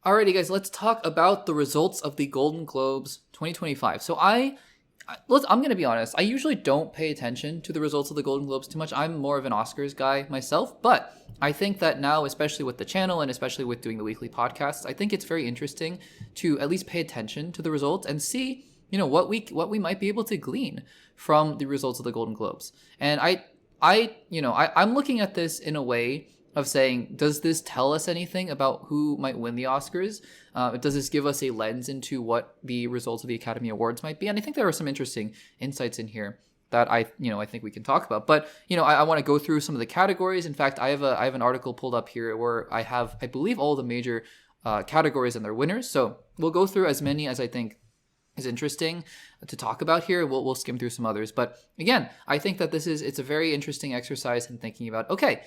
Alrighty, guys, let's talk about the results of the Golden Globes 2025. So I'm going to be honest. I usually don't pay attention to the results of the Golden Globes too much. I'm more of an Oscars guy myself, but I think that now, especially with the channel and especially with doing the weekly podcasts, I think it's very interesting to at least pay attention to the results and see, what we might be able to glean from the results of the Golden Globes. And I'm looking at this in a way of saying, does this tell us anything about who might win the Oscars? Does this give us a lens into what the results of the Academy Awards might be? And I think there are some interesting insights in here that I think we can talk about. But, I want to go through some of the categories. In fact, I have an article pulled up here where I have, I believe, all the major categories and their winners. So we'll go through as many as I think is interesting to talk about here. We'll skim through some others. But again, I think that it's a very interesting exercise in thinking about, okay,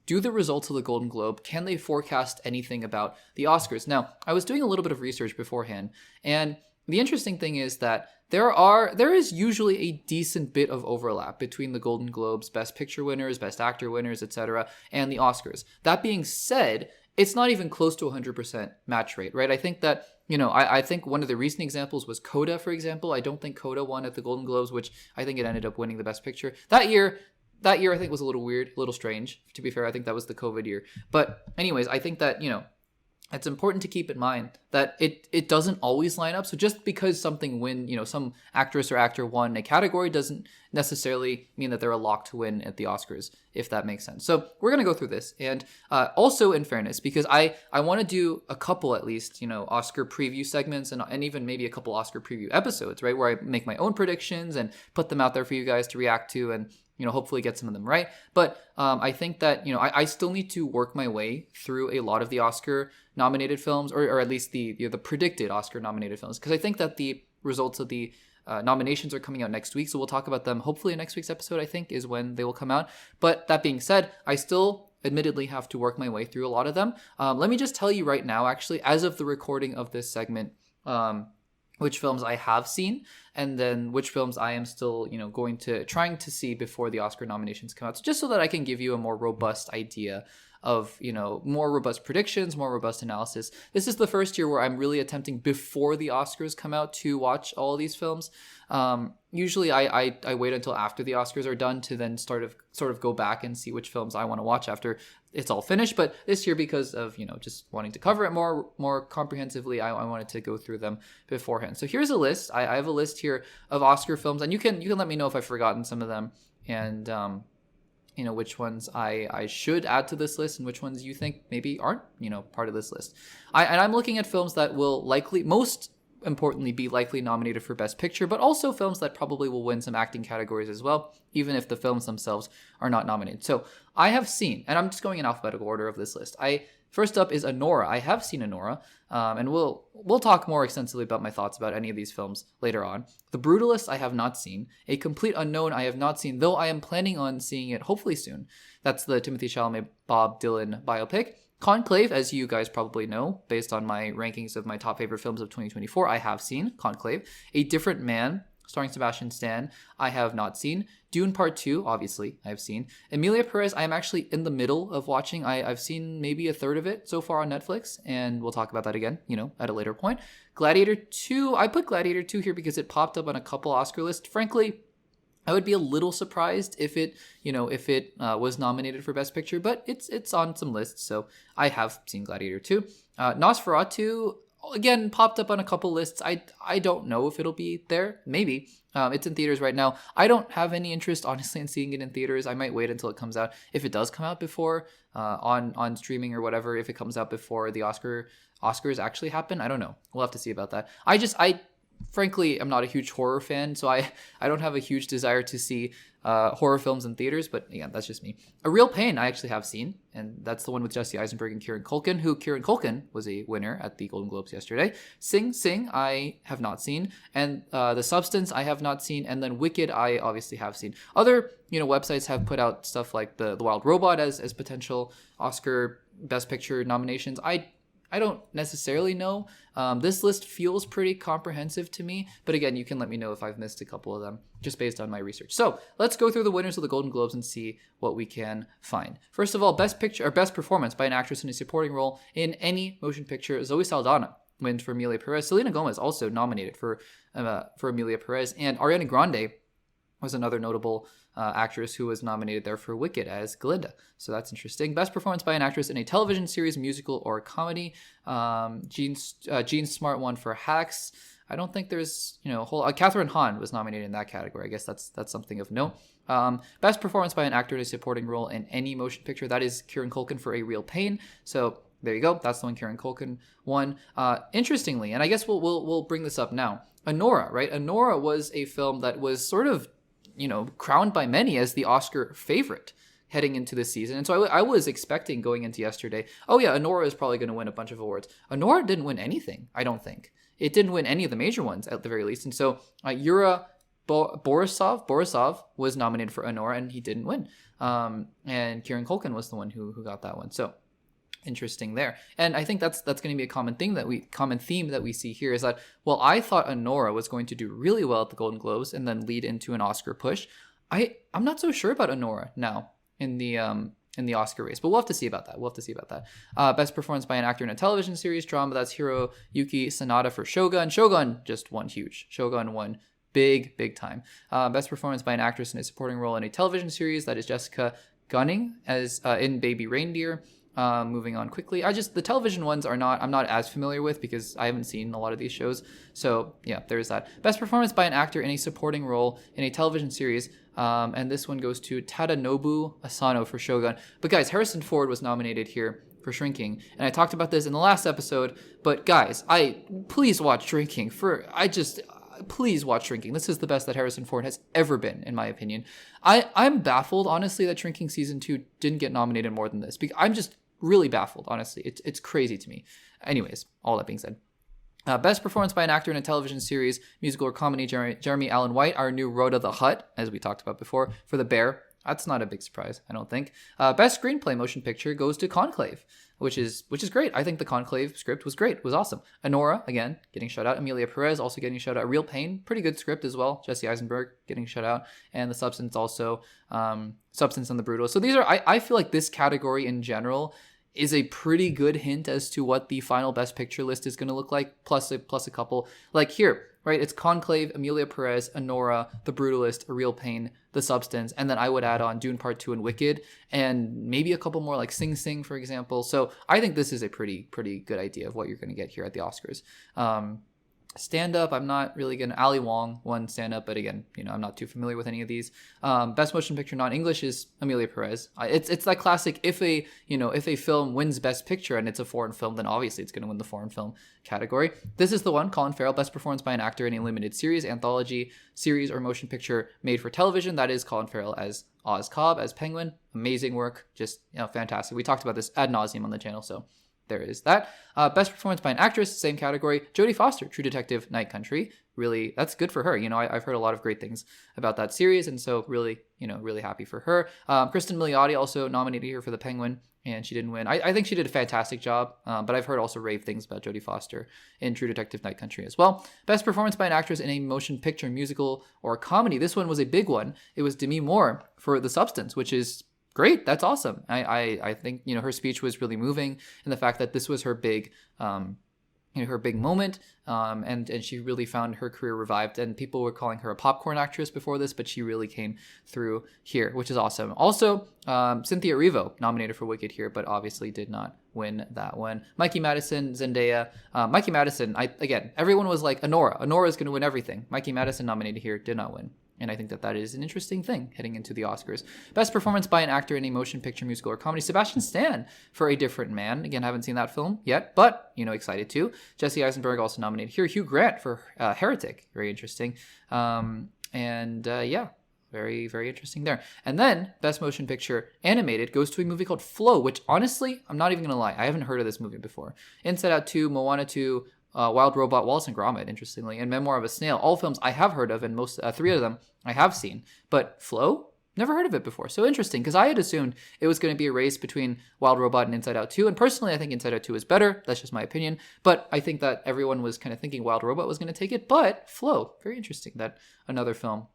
do the results of the Golden Globe, can they forecast anything about the Oscars? Now, I was doing a little bit of research beforehand, and the interesting thing is that there is usually a decent bit of overlap between the Golden Globes, Best Picture winners, Best Actor winners, etc., and the Oscars. That being said, it's not even close to 100% match rate, right? I think that, I think one of the recent examples was Coda, for example. I don't think Coda won at the Golden Globes, which I think it ended up winning the Best Picture. That year, I think was a little weird, a little strange. To be fair, I think that was the COVID year. But anyways, I think that, it's important to keep in mind that it doesn't always line up. So just because something some actress or actor won a category doesn't necessarily mean that they're a lock to win at the Oscars, if that makes sense. So we're going to go through this. And also in fairness, because I want to do a couple at least, Oscar preview segments and even maybe a couple Oscar preview episodes, right? Where I make my own predictions and put them out there for you guys to react to and hopefully get some of them right. But I think that, I still need to work my way through a lot of the Oscar nominated films, or at least the predicted Oscar nominated films, because I think that the results of the nominations are coming out next week. So we'll talk about them hopefully in next week's episode, I think, is when they will come out. But that being said, I still admittedly have to work my way through a lot of them. Let me just tell you right now, actually, as of the recording of this segment, which films I have seen, and then which films I am still, trying to see before the Oscar nominations come out. So just so that I can give you a more robust idea of, more robust predictions, more robust analysis. This is the first year where I'm really attempting before the Oscars come out to watch all of these films. Usually I wait until after the Oscars are done to then sort of go back and see which films I want to watch after it's all finished. But this year, because of, just wanting to cover it more comprehensively, I wanted to go through them beforehand. So here's a list. I have a list here of Oscar films, and you can let me know if I've forgotten some of them, and which ones I should add to this list and which ones you think maybe aren't, part of this list. I'm looking at films that will likely, most importantly, be likely nominated for Best Picture, but also films that probably will win some acting categories as well, even if the films themselves are not nominated. So I have seen, and I'm just going in alphabetical order of this list. First up is Anora. I have seen Anora, and we'll talk more extensively about my thoughts about any of these films later on. The Brutalist I have not seen. A Complete Unknown I have not seen, though I am planning on seeing it hopefully soon. That's the Timothée Chalamet, Bob Dylan biopic. Conclave, as you guys probably know, based on my rankings of my top favorite films of 2024, I have seen Conclave. A Different Man, starring Sebastian Stan, I have not seen. Dune Part 2, obviously, I've seen. Emilia Perez, I am actually in the middle of watching. I've seen maybe a third of it so far on Netflix, and we'll talk about that again, at a later point. Gladiator 2, I put Gladiator 2 here because it popped up on a couple Oscar lists. Frankly, I would be a little surprised if it was nominated for Best Picture, but it's on some lists, so I have seen Gladiator 2. Nosferatu, again, popped up on a couple lists. I don't know if it'll be there. Maybe. It's in theaters right now. I don't have any interest, honestly, in seeing it in theaters. I might wait until it comes out. If it does come out before, on streaming or whatever, if it comes out before the Oscars actually happen, I don't know. We'll have to see about that. Frankly, I'm not a huge horror fan, so I don't have a huge desire to see horror films in theaters, but again, that's just me. A Real Pain I actually have seen, and that's the one with Jesse Eisenberg and Kieran Culkin, who Kieran Culkin was a winner at the Golden Globes yesterday. Sing Sing I have not seen, and The Substance I have not seen, and then Wicked I obviously have seen. Other websites have put out stuff like the Wild Robot as potential Oscar Best Picture nominations. I I don't necessarily know. This list feels pretty comprehensive to me, but again, you can let me know if I've missed a couple of them just based on my research. So let's go through the winners of the Golden Globes and see what we can find. First of all, best picture or best performance by an actress in a supporting role in any motion picture. Zoe Saldana wins for Emilia Perez. Selena Gomez also nominated for Emilia Perez, and Ariana Grande was another notable actress who was nominated there for Wicked as Glinda. So that's interesting. Best performance by an actress in a television series, musical, or comedy. Jean Smart won for Hacks. I don't think there's, a whole... KATHRYN HAHN was nominated in that category. I guess that's something of note. Best performance by an actor in a supporting role in any motion picture. That is Kieran Culkin for A Real Pain. So there you go. That's the one Kieran Culkin won. Interestingly, and I guess we'll bring this up now. Anora, right? Anora was a film that was sort of crowned by many as the Oscar favorite heading into this season. And so I was expecting going into yesterday, oh yeah, Anora is probably going to win a bunch of awards. Anora didn't win anything, I don't think. It didn't win any of the major ones at the very least. And so Yura Borisov was nominated for Anora and he didn't win. And Kieran Culkin was the one who got that one. So interesting there. And I think that's going to be a common theme that we see here is that, well, I thought Anora was going to do really well at the Golden Globes and then lead into an Oscar push. I'm not so sure about Anora now in the Oscar race, but we'll have to see about that. Best performance by an actor in a television series drama, that's Hiroyuki Sanada for Shogun. Shogun just won huge. Shogun won big time. Best performance by an actress in a supporting role in a television series, that is Jessica Gunning as in Baby Reindeer. Moving on quickly. The television ones I'm not as familiar with because I haven't seen a lot of these shows. So yeah, there's that. Best performance by an actor in a supporting role in a television series. And this one goes to Tadanobu Asano for Shogun. But guys, Harrison Ford was nominated here for Shrinking. And I talked about this in the last episode, but guys, please watch Shrinking. Please watch Shrinking. This is the best that Harrison Ford has ever been, in my opinion. I'm baffled, honestly, that Shrinking Season 2 didn't get nominated more than this. I'm just really baffled, honestly. It's crazy to me. Anyways, all that being said. Best performance by an actor in a television series, musical, or comedy, Jeremy Allen White, our new Rhoda the Hutt, as we talked about before, for The Bear. That's not a big surprise, I don't think. Best screenplay motion picture goes to Conclave, which is great. I think the Conclave script was great, was awesome. Anora, again, getting shout out. Emilia Perez also getting shout out. Real Pain, pretty good script as well. Jesse Eisenberg getting shout out. And The Substance also, Substance and the Brutal. So these are, I feel like this category in general is a pretty good hint as to what the final Best Picture list is going to look like, plus a couple. Like here, right, it's Conclave, Emilia Perez, Anora, The Brutalist, A Real Pain, The Substance, and then I would add on Dune Part 2 and Wicked, and maybe a couple more like Sing Sing, for example. So I think this is a pretty good idea of what you're going to get here at the Oscars. Stand-up, I'm not really going to... Ali Wong won stand-up, but again, I'm not too familiar with any of these. Best motion picture non-English is Emilia Perez. It's that classic, if a film wins Best Picture and it's a foreign film, then obviously it's going to win the foreign film category. This is the one, Colin Farrell, best performance by an actor in a limited series, anthology, series, or motion picture made for television. That is Colin Farrell as Oz Cobb, as Penguin. Amazing work, just fantastic. We talked about this ad nauseum on the channel, so... there is that. Best performance by an actress, same category. Jodie Foster, True Detective, Night Country. Really, that's good for her. I've heard a lot of great things about that series, and so really happy for her. Kristen Milioti also nominated here for The Penguin, and she didn't win. I think she did a fantastic job, but I've heard also rave things about Jodie Foster in True Detective, Night Country as well. Best performance by an actress in a motion picture, musical, or comedy. This one was a big one. It was Demi Moore for The Substance, which is great. That's awesome. I think, her speech was really moving, and the fact that this was her big, her big moment, and she really found her career revived, and people were calling her a popcorn actress before this, but she really came through here, which is awesome. Also, Cynthia Erivo nominated for Wicked here, but obviously did not win that one. Mikey Madison, Zendaya. Mikey Madison, everyone was like, Anora is going to win everything. Mikey Madison nominated here, did not win. And I think that is an interesting thing heading into the Oscars. Best performance by an actor in a motion picture, musical, or comedy. Sebastian Stan for A Different Man. Again, haven't seen that film yet, but, excited too. Jesse Eisenberg also nominated here. Hugh Grant for Heretic. Very interesting. Very, very interesting there. And then, Best Motion Picture Animated goes to a movie called Flow, which honestly, I'm not even going to lie, I haven't heard of this movie before. Inside Out 2, Moana 2, Wild Robot, Wallace and Gromit, interestingly, and Memoir of a Snail. All films I have heard of, and most 3 of them I have seen. But Flow? Never heard of it before. So interesting, because I had assumed it was going to be a race between Wild Robot and Inside Out 2. And personally, I think Inside Out 2 is better. That's just my opinion. But I think that everyone was kind of thinking Wild Robot was going to take it. But Flow, very interesting that another film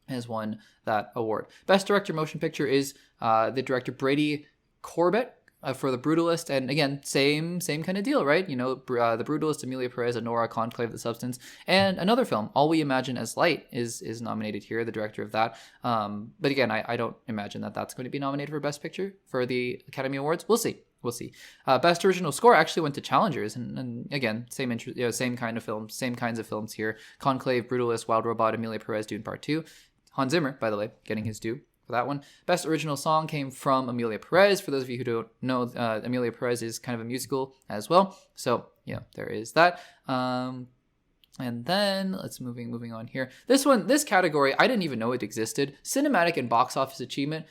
has won that award. Best Director Motion Picture is the director Brady Corbett for The Brutalist. And again, same kind of deal, right? The Brutalist, Emilia Perez, Anora, Conclave, The Substance. And another film, All We Imagine as Light, is nominated here, the director of that. But again, I don't imagine that that's going to be nominated for Best Picture for the Academy Awards. We'll see. Best Original Score actually went to Challengers. And again, same kind of films, same kinds of films here. Conclave, Brutalist, Wild Robot, Emilia Perez, Dune Part 2. Hans Zimmer, by the way, getting his due for that one. Best Original Song came from Emilia Perez. For those of you who don't know, Emilia Perez is kind of a musical as well. So, there is that. And then let's moving on here. This category, I didn't even know it existed. Cinematic and box office achievement.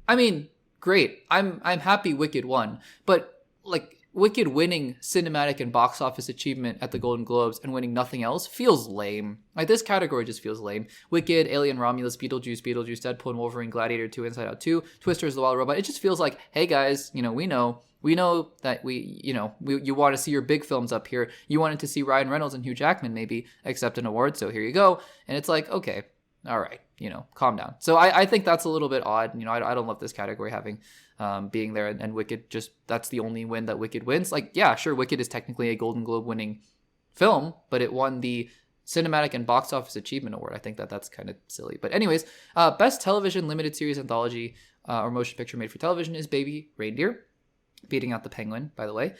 I mean, great. I'm happy Wicked won, but like Wicked winning cinematic and box office achievement at the Golden Globes and winning nothing else feels lame. Like, this category just feels lame. Wicked, Alien Romulus, Beetlejuice, Deadpool and Wolverine, Gladiator 2, Inside Out 2, Twisters, The Wild Robot. It just feels like, hey guys, we know that you want to see your big films up here. You wanted to see Ryan Reynolds and Hugh Jackman maybe accept an award, so here you go. And it's like, okay, all right, calm down. So I think that's a little bit odd. I don't love this category having being there, and Wicked, just that's the only win that Wicked wins. Like, yeah, sure, Wicked is technically a Golden Globe winning film, but it won the Cinematic and Box Office Achievement Award. I think that's kind of silly. But anyways, Best Television Limited Series Anthology or Motion Picture Made for Television is Baby Reindeer, beating out The Penguin, by the way.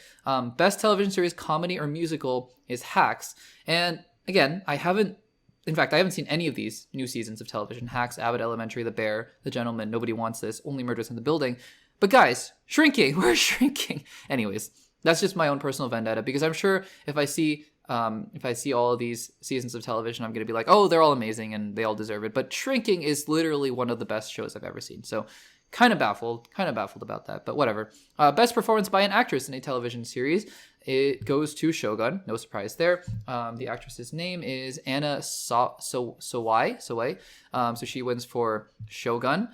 Best Television Series Comedy or Musical is Hacks. And again, I haven't seen any of these new seasons of television. Hacks, Abbott Elementary, The Bear, The Gentleman, Nobody Wants This, Only Murders in the Building. But guys, shrinking. We're shrinking. Anyways, that's just my own personal vendetta, because I'm sure if I see all of these seasons of television, I'm going to be like, oh, they're all amazing and they all deserve it. But Shrinking is literally one of the best shows I've ever seen. So kind of baffled about that, but whatever. Best Performance by an Actress in a Television Series. It goes to Shogun. No surprise there. The actress's name is Anna Sawai. So she wins for Shogun.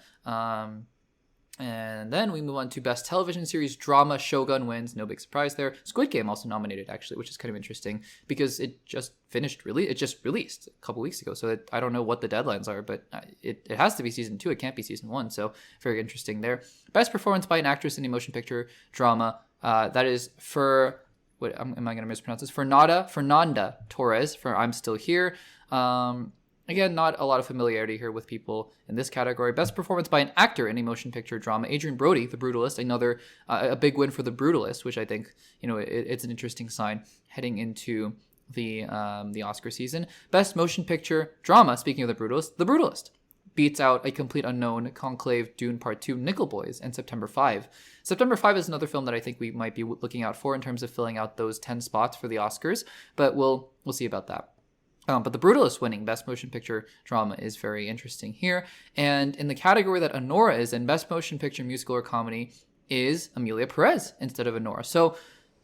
And then we move on to Best Television Series Drama. Shogun wins. No big surprise there. Squid Game also nominated, actually, which is kind of interesting because it just released a couple weeks ago. So I don't know what the deadlines are, but it has to be season 2. It can't be season 1. So very interesting there. Best Performance by an Actress in a Motion Picture Drama. That is for... What am I going to mispronounce this? Fernanda Torres for I'm Still Here. Again, not a lot of familiarity here with people in this category. Best Performance by an Actor in a Motion Picture Drama. Adrian Brody, The Brutalist, another a big win for The Brutalist, which I think it's an interesting sign heading into the Oscar season. Best Motion Picture Drama. Speaking of The Brutalist beats out A Complete Unknown, Conclave, Dune Part 2, Nickel Boys, and September 5. September 5 is another film that I think we might be looking out for in terms of filling out those 10 spots for the Oscars, but we'll see about that. But The Brutalist winning Best Motion Picture Drama is very interesting here. And in the category that Anora is in, Best Motion Picture Musical or Comedy is Emilia Perez instead of Anora. So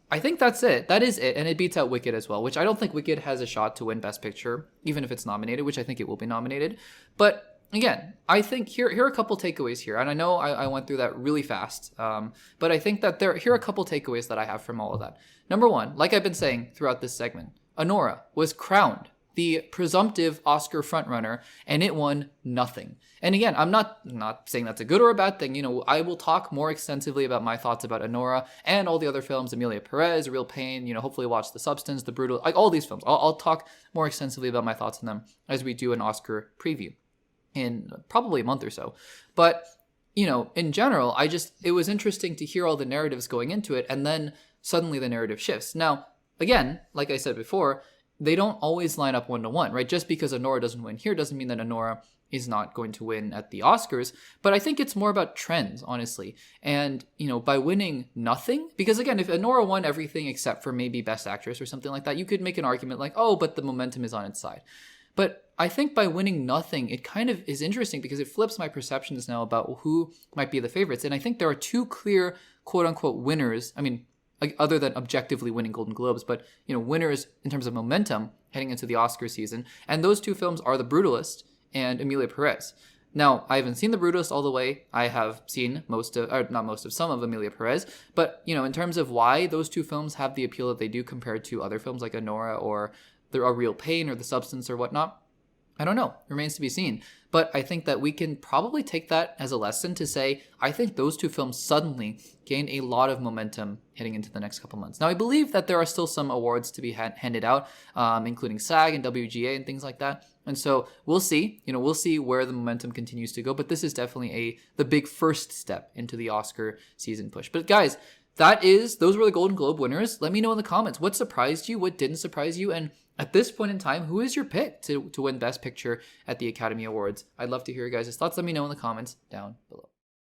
I think that's it. That is it. And it beats out Wicked as well, which I don't think Wicked has a shot to win Best Picture, even if it's nominated, which I think it will be nominated. But again, I think here are a couple takeaways here. And I know I went through that really fast, but I think that here are a couple takeaways that I have from all of that. Number one, like I've been saying throughout this segment, Anora was crowned the presumptive Oscar frontrunner, and it won nothing. And again, I'm not saying that's a good or a bad thing. I will talk more extensively about my thoughts about Anora and all the other films, Emilia Perez, Real Pain, hopefully watch The Substance, The Brutal, like all these films. I'll talk more extensively about my thoughts on them as we do an Oscar preview in probably a month or so. But, in general, it was interesting to hear all the narratives going into it, and then suddenly the narrative shifts. Now, again, like I said before, they don't always line up 1-to-1, right? Just because Anora doesn't win here doesn't mean that Anora is not going to win at the Oscars. But I think it's more about trends, honestly. And, by winning nothing, because again, if Anora won everything except for maybe Best Actress or something like that, you could make an argument like, oh, but the momentum is on its side. But I think by winning nothing, it kind of is interesting because it flips my perceptions now about who might be the favorites. And I think there are two clear, quote unquote, winners. I mean, other than objectively winning Golden Globes, but, winners in terms of momentum heading into the Oscar season. And those two films are The Brutalist and Emilia Perez. Now, I haven't seen The Brutalist all the way. I have seen some of Emilia Perez. But, in terms of why those two films have the appeal that they do compared to other films like Anora or A Real Pain or The Substance or whatnot, I don't know. Remains to be seen. But I think that we can probably take that as a lesson to say, I think those two films suddenly gained a lot of momentum heading into the next couple months. Now, I believe that there are still some awards to be handed out, including SAG and WGA and things like that. And so we'll see. We'll see where the momentum continues to go. But this is definitely the big first step into the Oscar season push. But guys, those were the Golden Globe winners. Let me know in the comments what surprised you, what didn't surprise you, and at this point in time, who is your pick to win Best Picture at the Academy Awards? I'd love to hear your guys' thoughts. Let me know in the comments down below.